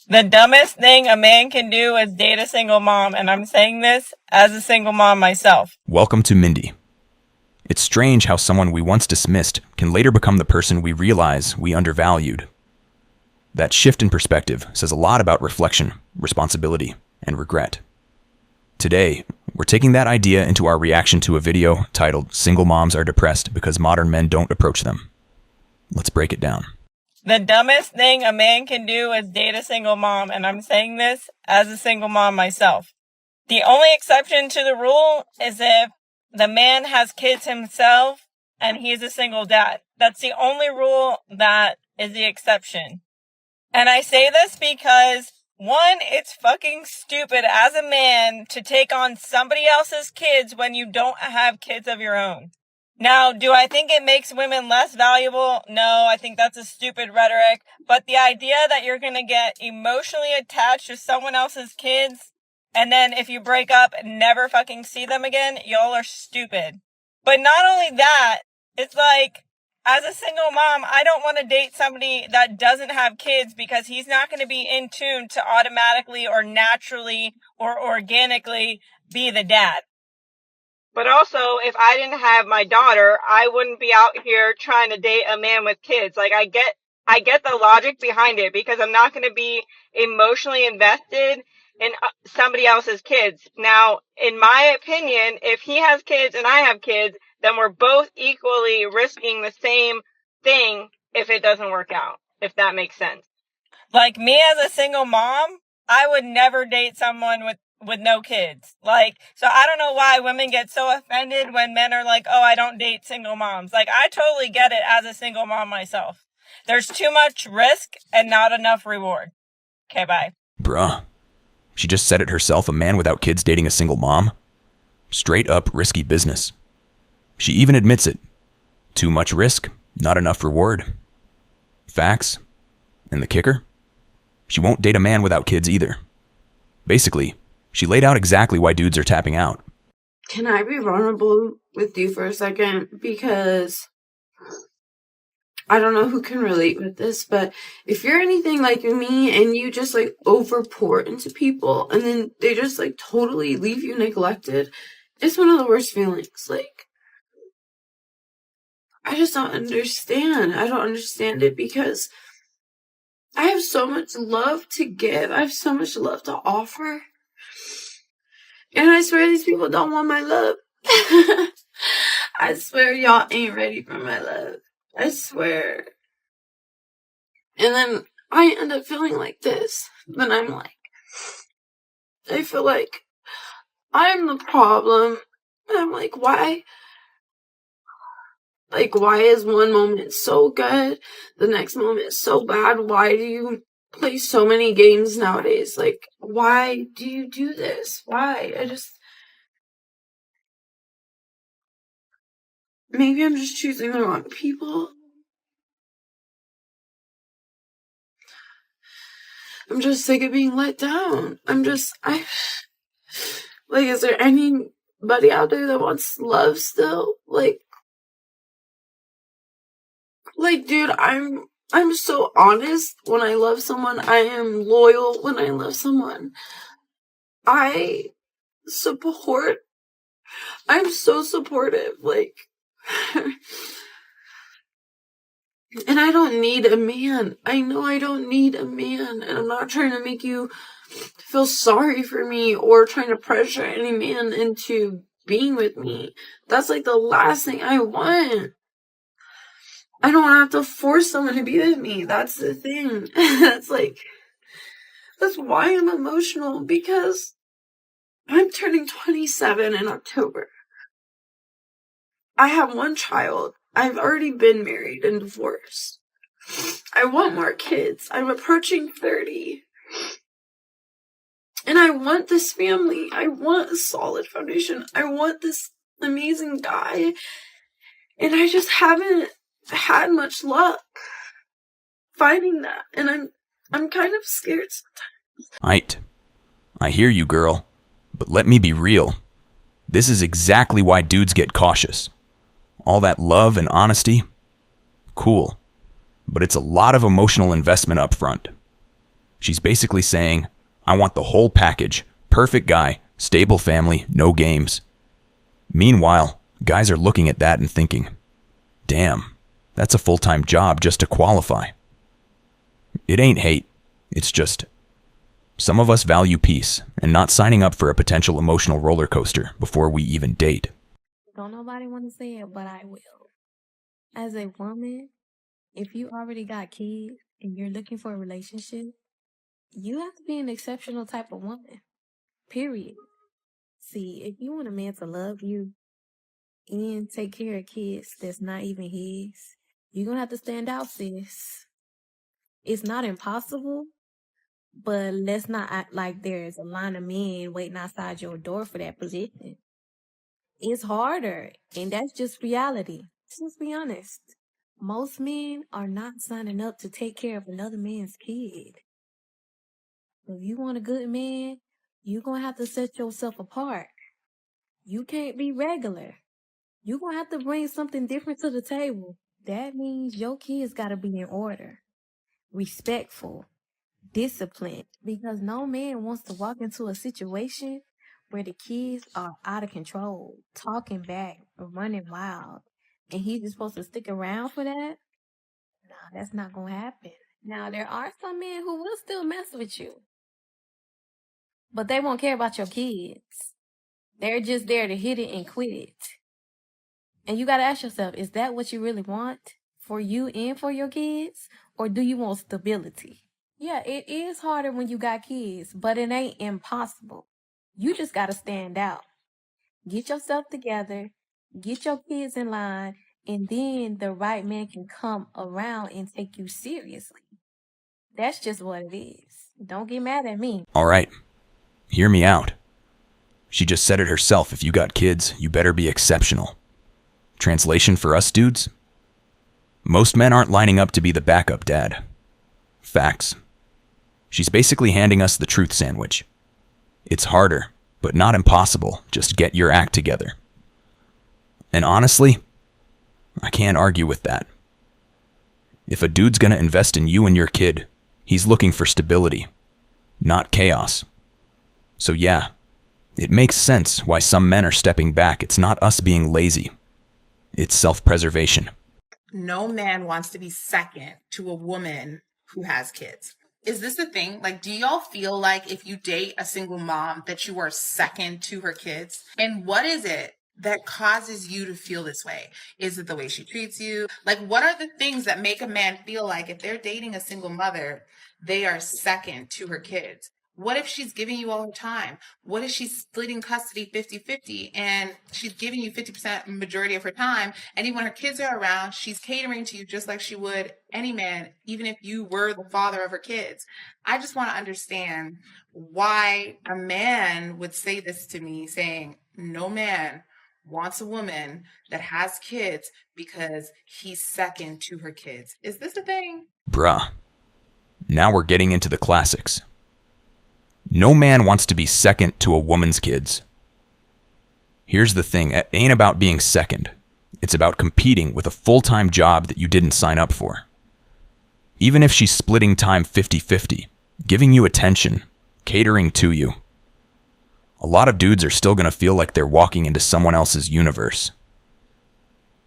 The dumbest thing a man can do is date a single mom, and I'm saying this as a single mom myself. Welcome to Mindy. It's strange how someone we once dismissed can later become the person we realize we undervalued. That shift in perspective says a lot about reflection, responsibility, and regret. Today, we're taking that idea into our reaction to a video titled "Single Moms Are Depressed Because Modern Men Don't Approach Them." Let's break it down. The dumbest thing a man can do is date a single mom, and I'm saying this as a single mom myself. The only exception to the rule is if the man has kids himself and he's a single dad. That's the only rule that is the exception. And I say this because, one, it's fucking stupid as a man to take on somebody else's kids when you don't have kids of your own. Now, do I think it makes women less valuable? No, I think that's a stupid rhetoric. But the idea that you're going to get emotionally attached to someone else's kids, and then if you break up, never fucking see them again, y'all are stupid. But not only that, it's like, as a single mom, I don't want to date somebody that doesn't have kids because he's not going to be in tune to automatically or naturally or organically be the dad. But also, if I didn't have my daughter, I wouldn't be out here trying to date a man with kids. Like, I get the logic behind it because I'm not going to be emotionally invested in somebody else's kids. Now, in my opinion, if he has kids and I have kids, then we're both equally risking the same thing if it doesn't work out, if that makes sense. Like, me as a single mom, I would never date someone with no kids. Like, so I don't know why women get so offended when men are like, oh, I don't date single moms. Like, I totally get it as a single mom myself. There's too much risk and not enough reward. Okay, bye. Bruh. She just said it herself, a man without kids dating a single mom? Straight up risky business. She even admits it. Too much risk, not enough reward. Facts. And the kicker? She won't date a man without kids either. Basically, she laid out exactly why dudes are tapping out. Can I be vulnerable with you for a second? Because I don't know who can relate with this, but if you're anything like me and you just like over pour into people and then they just like totally leave you neglected, it's one of the worst feelings. Like, I just don't understand. I don't understand it because I have so much love to give. I have so much love to offer. And I swear these people don't want my love. I swear y'all ain't ready for my love. I swear. And then I end up feeling like this. Then I'm like, I feel like I'm the problem. And I'm like, why? Like, why is one moment so good, the next moment so bad? Why do you play so many games nowadays? Like, why do you do this? Why? Maybe I'm just choosing the wrong people. I'm just sick of being let down. Like, is there anybody out there that wants love still? Like, dude, I'm so honest when I love someone. I am loyal when I love someone. I'm so supportive, like, and I don't need a man. I know I don't need a man, and I'm not trying to make you feel sorry for me or trying to pressure any man into being with me. That's like the last thing I want. I don't want to have to force someone to be with me. That's the thing. That's why I'm emotional, because I'm turning 27 in October. I have one child. I've already been married and divorced. I want more kids. I'm approaching 30. And I want this family. I want a solid foundation. I want this amazing guy. And I just haven't had much luck finding that. And I'm kind of scared sometimes. I hear you, girl. But let me be real. This is exactly why dudes get cautious. All that love and honesty, cool. But it's a lot of emotional investment up front. She's basically saying, I want the whole package. Perfect guy, stable family, no games. Meanwhile, guys are looking at that and thinking, damn, that's a full-time job just to qualify. It ain't hate. It's just some of us value peace and not signing up for a potential emotional roller coaster before we even date. Don't nobody want to say it, but I will. As a woman, if you already got kids and you're looking for a relationship, you have to be an exceptional type of woman. Period. See, if you want a man to love you and take care of kids that's not even his, you're going to have to stand out, sis. It's not impossible, but let's not act like there's a line of men waiting outside your door for that position. It's harder, and that's just reality. Let's be honest. Most men are not signing up to take care of another man's kid. If you want a good man, you're going to have to set yourself apart. You can't be regular. You're going to have to bring something different to the table. That means your kids got to be in order, respectful, disciplined, because no man wants to walk into a situation where the kids are out of control, talking back, or running wild, and he's just supposed to stick around for that. No, that's not going to happen. Now, there are some men who will still mess with you, but they won't care about your kids. They're just there to hit it and quit it. And you got to ask yourself, is that what you really want for you and for your kids? Or do you want stability? Yeah, it is harder when you got kids, but it ain't impossible. You just got to stand out. Get yourself together, get your kids in line, and then the right man can come around and take you seriously. That's just what it is. Don't get mad at me. All right, hear me out. She just said it herself. If you got kids, you better be exceptional. Translation for us dudes? Most men aren't lining up to be the backup dad. Facts. She's basically handing us the truth sandwich. It's harder, but not impossible. Just get your act together. And honestly, I can't argue with that. If a dude's gonna invest in you and your kid, he's looking for stability, not chaos. So yeah, it makes sense why some men are stepping back. It's not us being lazy. It's self-preservation. No man wants to be second to a woman who has kids. Is this a thing? Like, do y'all feel like if you date a single mom that you are second to her kids? And what is it that causes you to feel this way? Is it the way she treats you? Like, what are the things that make a man feel like if they're dating a single mother, they are second to her kids? What if she's giving you all her time? What if she's splitting custody 50-50 and she's giving you 50% majority of her time? And even when her kids are around, she's catering to you just like she would any man, even if you were the father of her kids. I just want to understand why a man would say this to me, saying, no man wants a woman that has kids because he's second to her kids. Is this a thing? Bruh. Now we're getting into the classics. No man wants to be second to a woman's kids. Here's the thing, it ain't about being second. It's about competing with a full-time job that you didn't sign up for. Even if she's splitting time 50-50, giving you attention, catering to you, a lot of dudes are still gonna feel like they're walking into someone else's universe.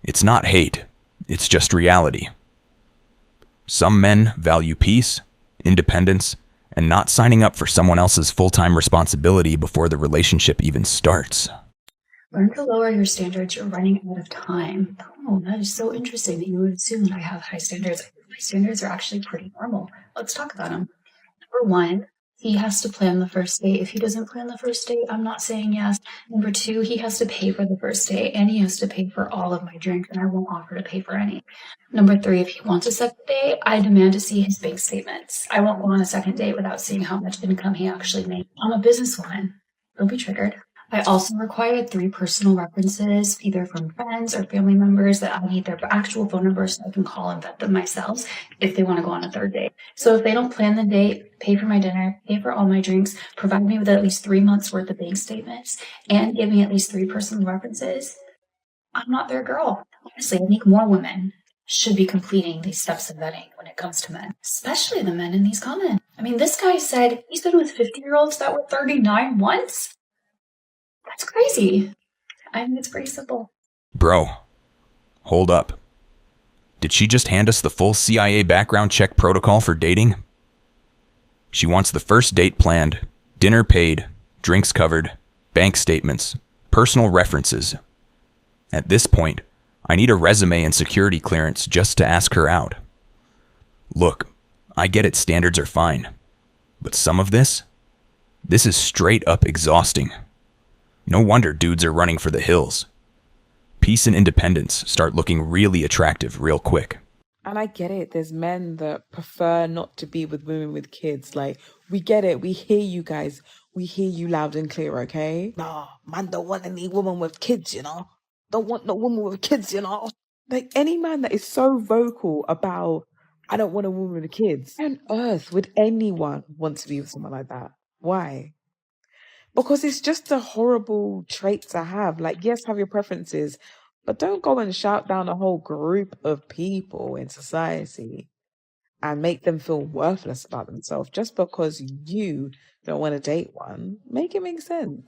It's not hate, it's just reality. Some men value peace, independence, and not signing up for someone else's full-time responsibility before the relationship even starts. Learn to lower your standards. You're running out of time. Oh, that is so interesting that you would assume that I have high standards. My standards are actually pretty normal. Let's talk about them. Number one, he has to plan the first date. If he doesn't plan the first date, I'm not saying yes. Number two, he has to pay for the first date, and he has to pay for all of my drinks, and I won't offer to pay for any. Number three, if he wants a second date, I demand to see his bank statements. I won't go on a second date without seeing how much income he actually made. I'm a businesswoman. Don't be triggered. I also require 3 personal references, either from friends or family members, that I need their actual phone numbers so I can call and vet them myself if they want to go on a third date. So if they don't plan the date, pay for my dinner, pay for all my drinks, provide me with at least 3 months worth of bank statements, and give me at least 3 personal references, I'm not their girl. Honestly, I make more women. should be completing these steps of vetting when it comes to men, especially the men in these comments. I mean, this guy said he's been with 50-year-olds that were 39 once. That's crazy. I think it's pretty simple. Bro, hold up. Did she just hand us the full CIA background check protocol for dating? She wants the first date planned, dinner paid, drinks covered, bank statements, personal references. At this point, I need a resume and security clearance just to ask her out. Look, I get it, standards are fine. But some of this is straight up exhausting. No wonder dudes are running for the hills. Peace and independence start looking really attractive real quick. And I get it. There's men that prefer not to be with women with kids. Like, we get it. We hear you guys. We hear you loud and clear, okay? Nah, man don't want any woman with kids, you know? Don't want no woman with kids, you know? Like, any man that is so vocal about, I don't want a woman with kids. Why on earth would anyone want to be with someone like that? Why? Because it's just a horrible trait to have. Like, yes, have your preferences, but don't go and shout down a whole group of people in society and make them feel worthless about themselves just because you don't want to date one. Make it make sense.